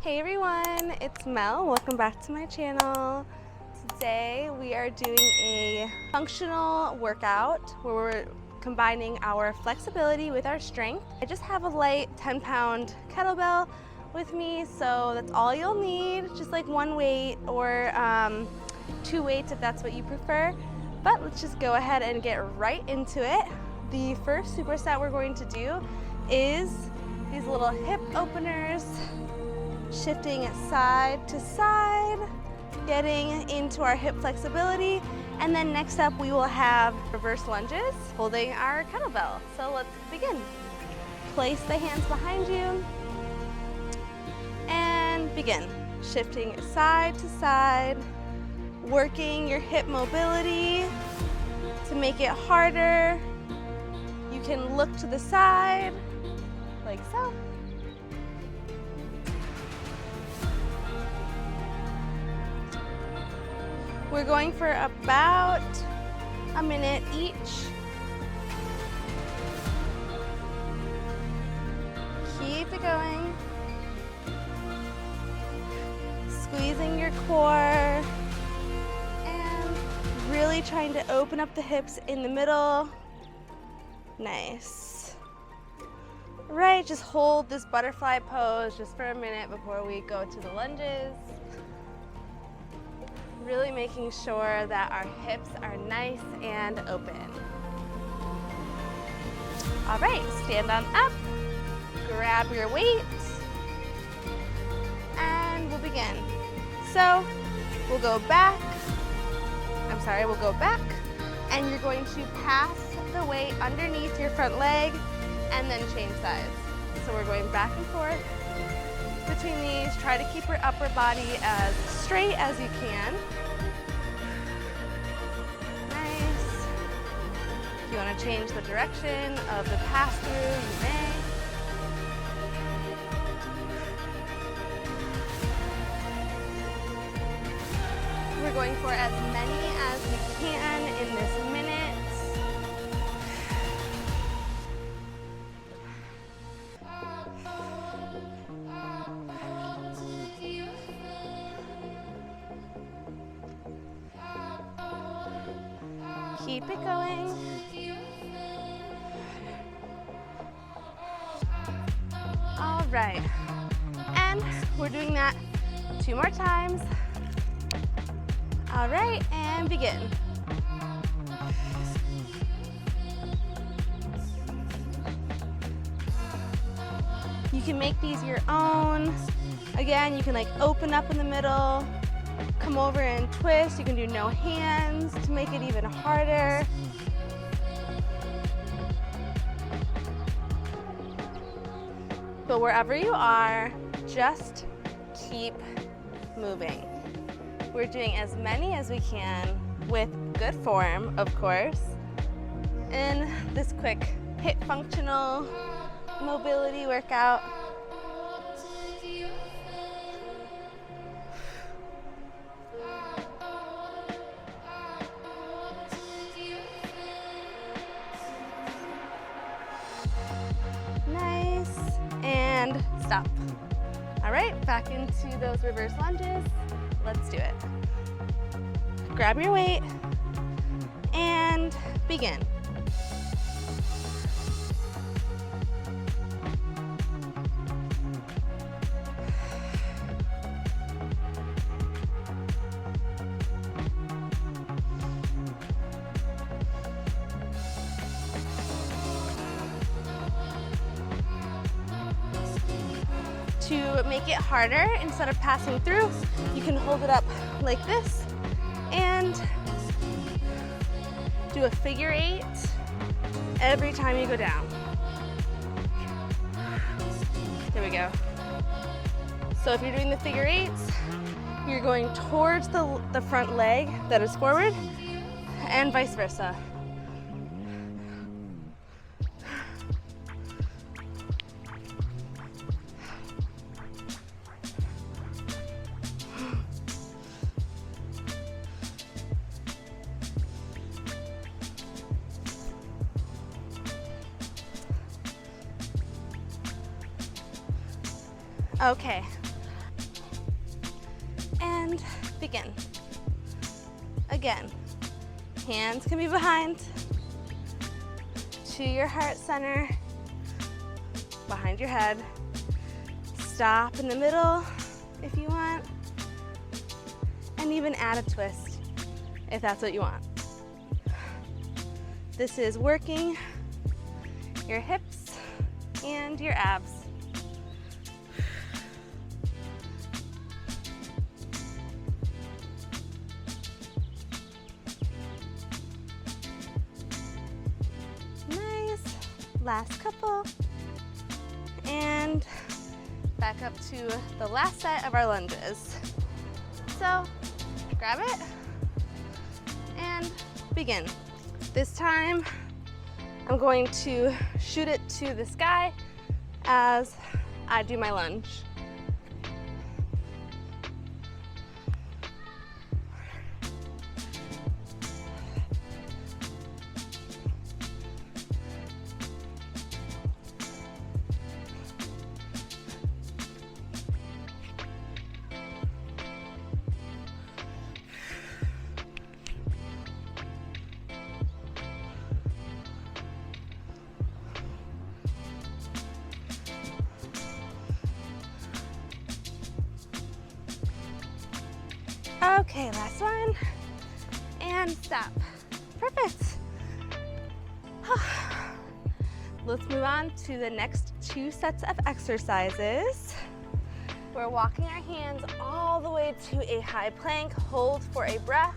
Hey everyone, it's Mel. Welcome back to my channel. Today we are doing a functional workout where we're combining our flexibility with our strength. I just have a light 10-pound kettlebell with me, so that's all you'll need, just like one weight or 2 weights if that's what you prefer. But let's just go ahead and get right into it. The first superset we're going to do is these little hip openers, shifting side to side, getting into our hip flexibility, and then next up we will have reverse lunges holding our kettlebell. So let's begin. Place the hands behind you and begin. Shifting side to side, working your hip mobility to make it harder. You can look to the side like so. We're going for about a minute each. Keep it going. Squeezing your core and really trying to open up the hips in the middle. Nice. Right, just hold this butterfly pose just for a minute before we go to the lunges. Really making sure that our hips are nice and open. All right, stand on up, grab your weight, and we'll begin. So we'll go back, and you're going to pass the weight underneath your front leg and then change sides. So we're going back and forth between these. Try to keep your upper body as straight as you can. Nice. If you want to change the direction of the pass through, you may. We're going for as many as we can in this minute. Keep it going. All right, and we're doing that 2 more times. All right, and begin. You can make these your own. Again, you can like open up in the middle, come over and twist. You can do no hands to make it even harder. But wherever you are, just keep moving. We're doing as many as we can with good form, of course, in this quick hip functional mobility workout. Nice, and stop. All right, back into those reverse lunges. Let's do it. Grab your weight and begin. To make it harder, instead of passing through, you can hold it up like this and do a figure 8 every time you go down. There we go. So if you're doing the figure 8s, you're going towards the front leg that is forward and vice versa. Okay, and begin. Again, hands can be behind to your heart center, behind your head. Stop in the middle if you want, and even add a twist if that's what you want. This is working your hips and your abs. Nice. Last couple. And back up to the last set of our lunges. So grab it and begin. This time I'm going to shoot it to the sky as I do my lunge. Okay, last one, and stop. Perfect. Let's move on to the next 2 sets of exercises. We're walking our hands all the way to a high plank. Hold for a breath.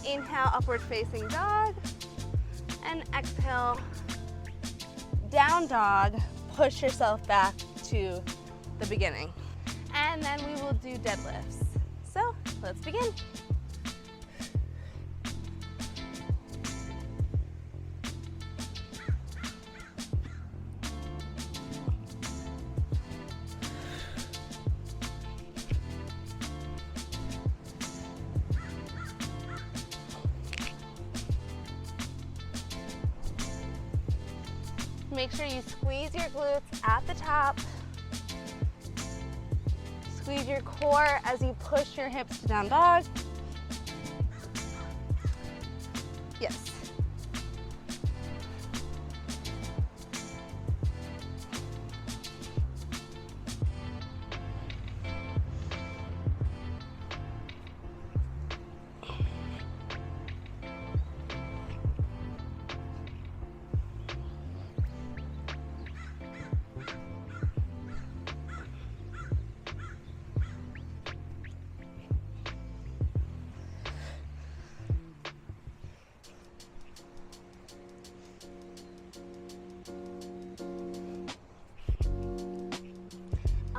Inhale, upward facing dog, and exhale, down dog. Push yourself back to the beginning. And then we will do deadlifts. So let's begin. Make sure you squeeze your glutes at the top. Squeeze your core as you push your hips to down dog. Yes.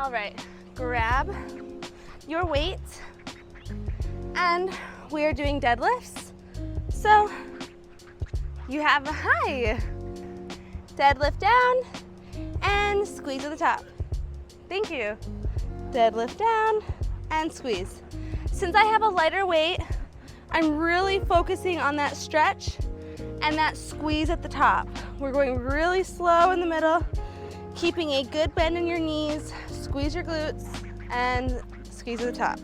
All right, grab your weight, and we are doing deadlifts. So you have a high, deadlift down, and squeeze at the top. Thank you. Deadlift down and squeeze. Since I have a lighter weight, I'm really focusing on that stretch and that squeeze at the top. We're going really slow in the middle, keeping a good bend in your knees. Squeeze your glutes and squeeze at the top.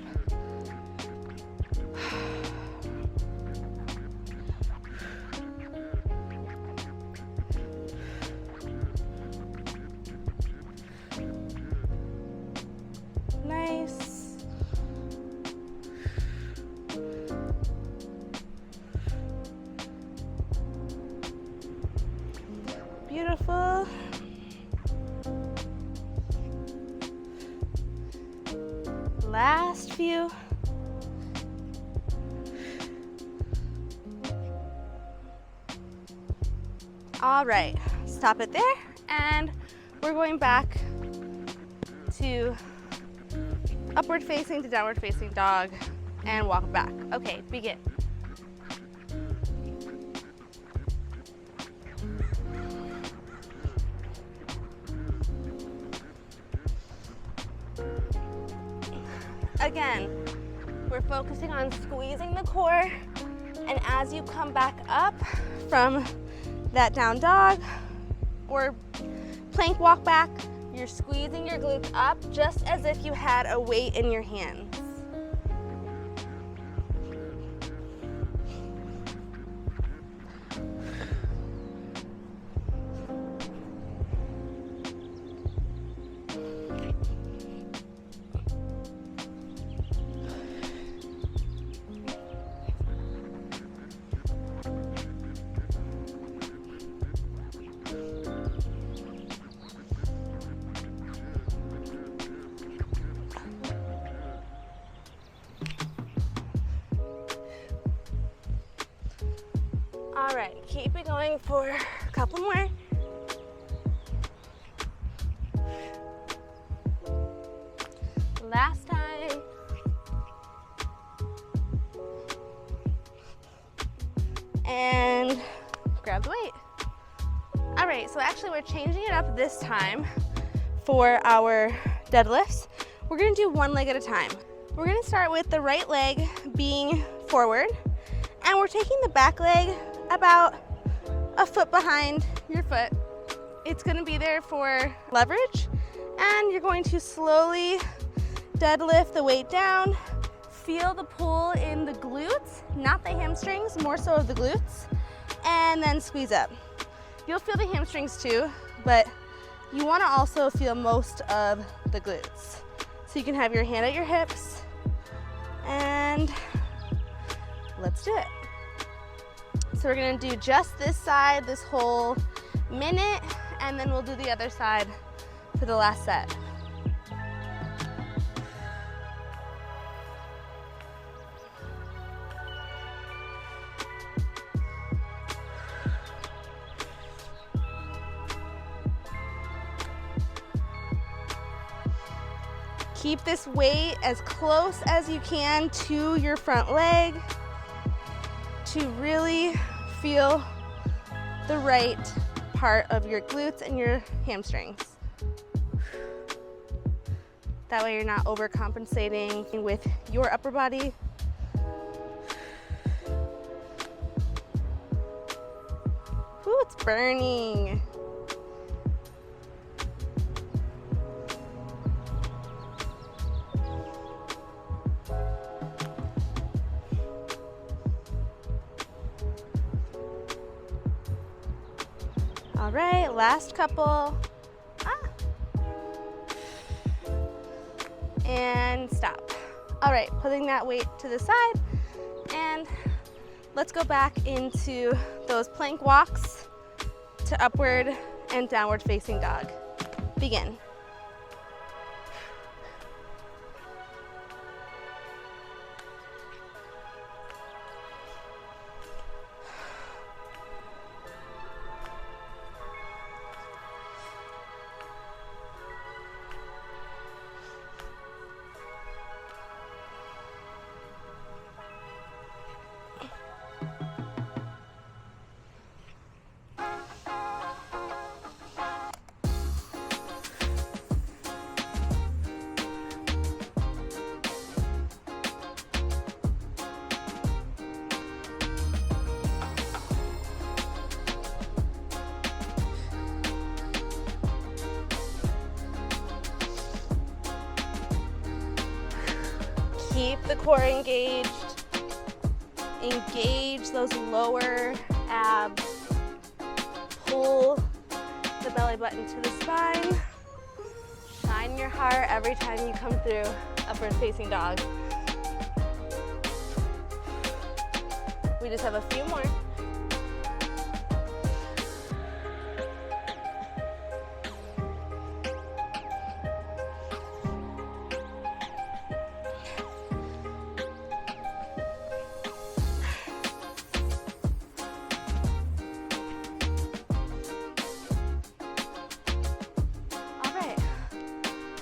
Nice. Beautiful. Last few. All right, stop it there, and we're going back to upward facing to downward facing dog and walk back. Okay, begin. Again, we're focusing on squeezing the core, and as you come back up from that down dog or plank walk back, you're squeezing your glutes up just as if you had a weight in your hands. All right, keep it going for a couple more. Last time. And grab the weight. All right, so actually we're changing it up this time for our deadlifts. We're gonna do one leg at a time. We're gonna start with the right leg being forward, and we're taking the back leg about a foot behind your foot. It's gonna be there for leverage, and you're going to slowly deadlift the weight down. Feel the pull in the glutes, not the hamstrings, more so of the glutes, and then squeeze up. You'll feel the hamstrings too, but you wanna also feel most of the glutes. So you can have your hand at your hips, and let's do it. So we're gonna do just this side this whole minute, and then we'll do the other side for the last set. Keep this weight as close as you can to your front leg to really feel the right part of your glutes and your hamstrings. That way you're not overcompensating with your upper body. Ooh, it's burning. All right, last couple. And stop. All right, putting that weight to the side, and let's go back into those plank walks to upward and downward facing dog. Begin. Keep the core engaged. Engage those lower abs. Pull the belly button to the spine. Shine your heart every time you come through upward facing dog. We just have a few more.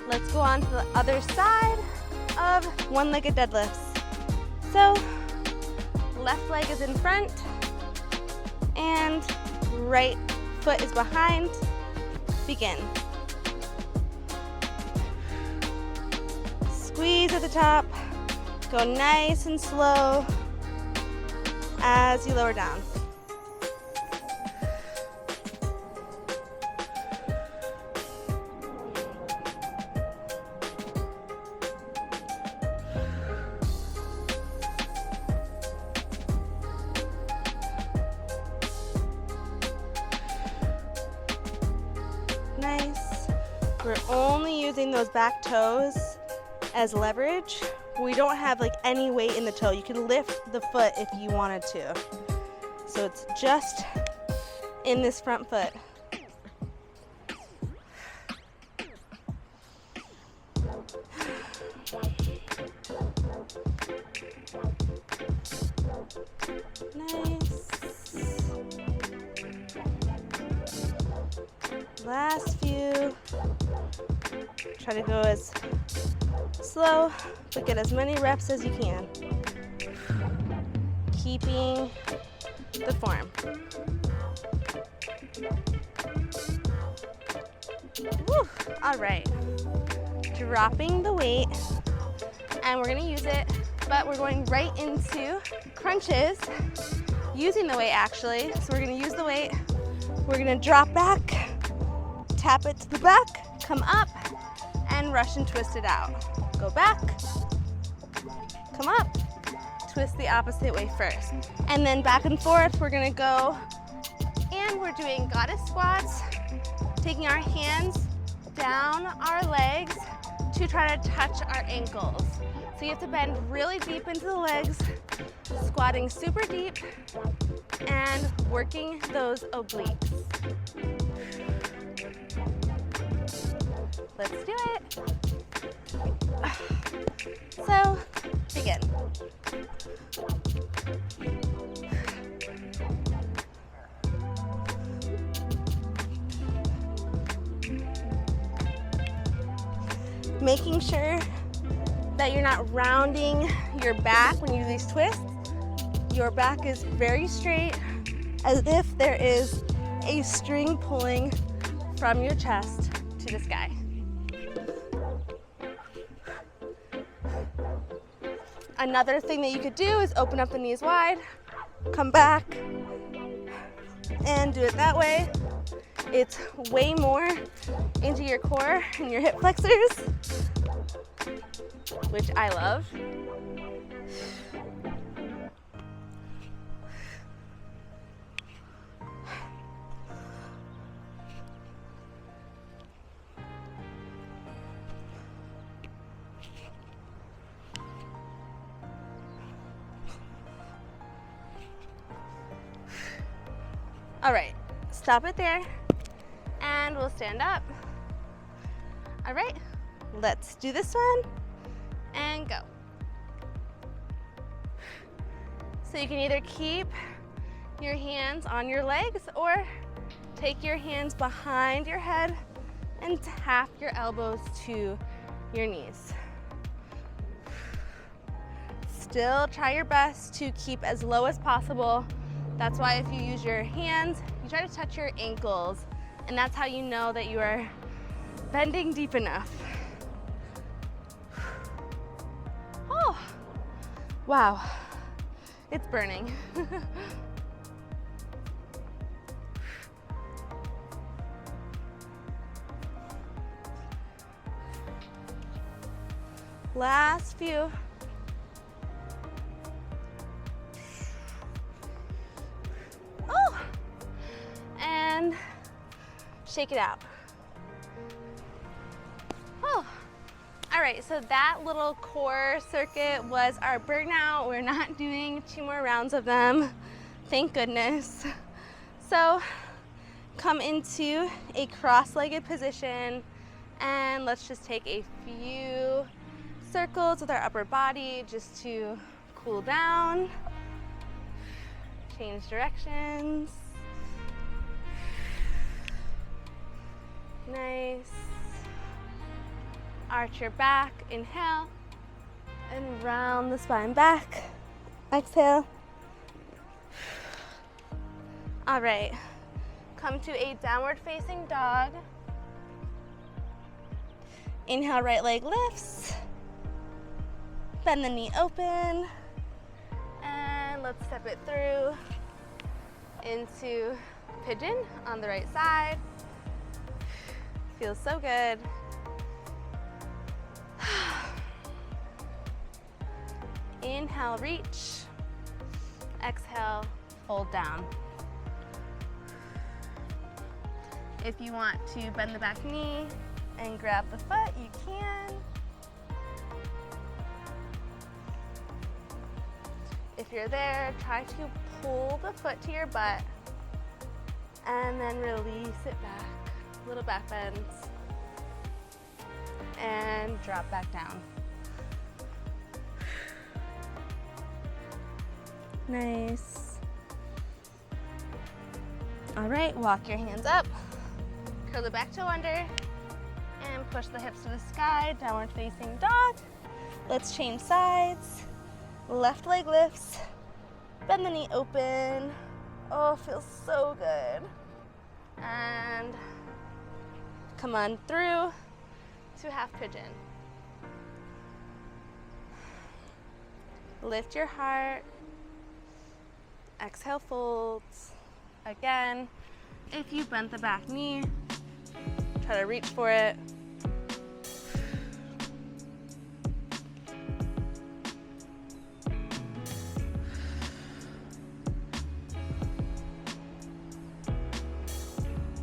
Let's go on to the other side of one-legged deadlifts. So, left leg is in front and right foot is behind. Begin. Squeeze at the top. Go nice and slow as you lower down. Nice. We're only using those back toes as leverage. We don't have like any weight in the toe. You can lift the foot if you wanted to. So it's just in this front foot. Nice. Last few. Try to go as slow, but get as many reps as you can. Keeping the form. Woo. All right. Dropping the weight, and we're gonna use it, but we're going right into crunches using the weight actually. So we're gonna use the weight, we're gonna drop back, tap it to the back, come up, and Russian twist it out. Go back, come up, twist the opposite way first. And then back and forth, we're gonna go, and we're doing goddess squats, taking our hands down our legs to try to touch our ankles. So you have to bend really deep into the legs, squatting super deep, and working those obliques. Let's do it. So, begin. Making sure that you're not rounding your back when you do these twists. Your back is very straight, as if there is a string pulling from your chest to the sky. Another thing that you could do is open up the knees wide, come back, and do it that way. It's way more into your core and your hip flexors, which I love. All right, stop it there, and we'll stand up. All right, let's do this one, and go. So you can either keep your hands on your legs or take your hands behind your head and tap your elbows to your knees. Still try your best to keep as low as possible. That's why if you use your hands, you try to touch your ankles, and that's how you know that you are bending deep enough. Oh, wow, it's burning. Last few. And shake it out. Oh, all right, so that little core circuit was our burnout. We're not doing 2 more rounds of them, thank goodness. So come into a cross-legged position, and let's just take a few circles with our upper body just to cool down, change directions. Nice. Arch your back, inhale, and round the spine back. Exhale. All right, come to a downward facing dog. Inhale, right leg lifts. Bend the knee open. And let's step it through into pigeon on the right side. Feels so good. Inhale, reach. Exhale, fold down. If you want to bend the back knee and grab the foot, you can. If you're there, try to pull the foot to your butt and then release it back. Little back bends, and drop back down. Nice. All right, walk your hands up, Curl the back toe under and push the hips to the sky, downward facing dog. Let's change sides. Left leg lifts, bend the knee open. Oh, feels so good. And come on through to half pigeon. Lift your heart. Exhale, folds. Again, if you bent the back knee, try to reach for it.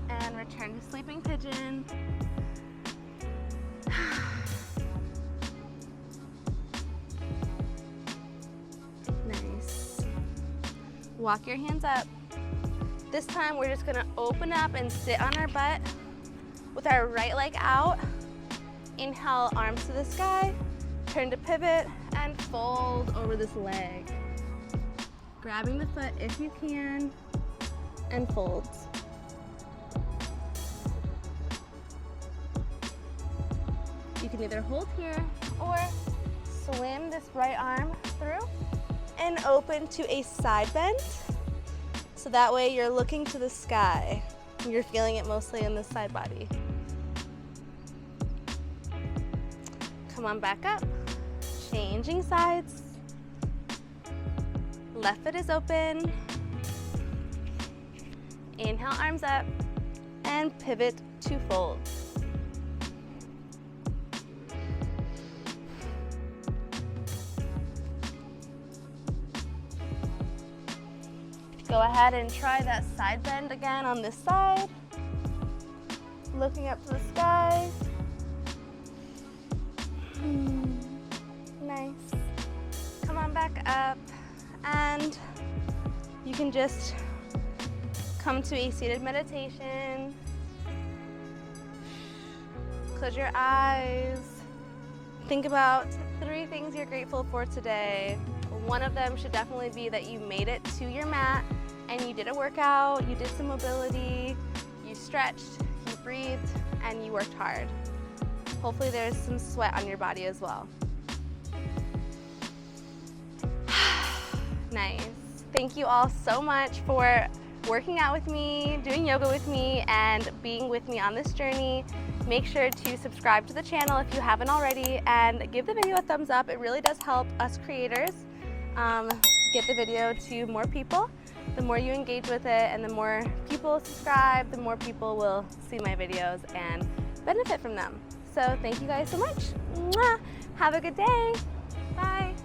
And return to sleeping pigeon. Nice. Walk your hands up. This time we're just gonna open up and sit on our butt with our right leg out. Inhale, arms to the sky, turn to pivot and fold over this leg. Grabbing the foot if you can and folds. You can either hold here or swim this right arm through and open to a side bend. So that way you're looking to the sky. You're feeling it mostly in the side body. Come on back up. Changing sides. Left foot is open. Inhale, arms up, and pivot to fold. Go ahead and try that side bend again on this side. Looking up to the sky. Nice. Come on back up and you can just come to a seated meditation. Close your eyes. Think about 3 things you're grateful for today. One of them should definitely be that you made it to your mat and you did a workout, you did some mobility, you stretched, you breathed, and you worked hard. Hopefully there's some sweat on your body as well. Nice. Thank you all so much for working out with me, doing yoga with me, and being with me on this journey. Make sure to subscribe to the channel if you haven't already, and give the video a thumbs up. It really does help us creators get the video to more people. The more you engage with it and the more people subscribe, the more people will see my videos and benefit from them. So thank you guys so much. Mwah! Have a good day. Bye.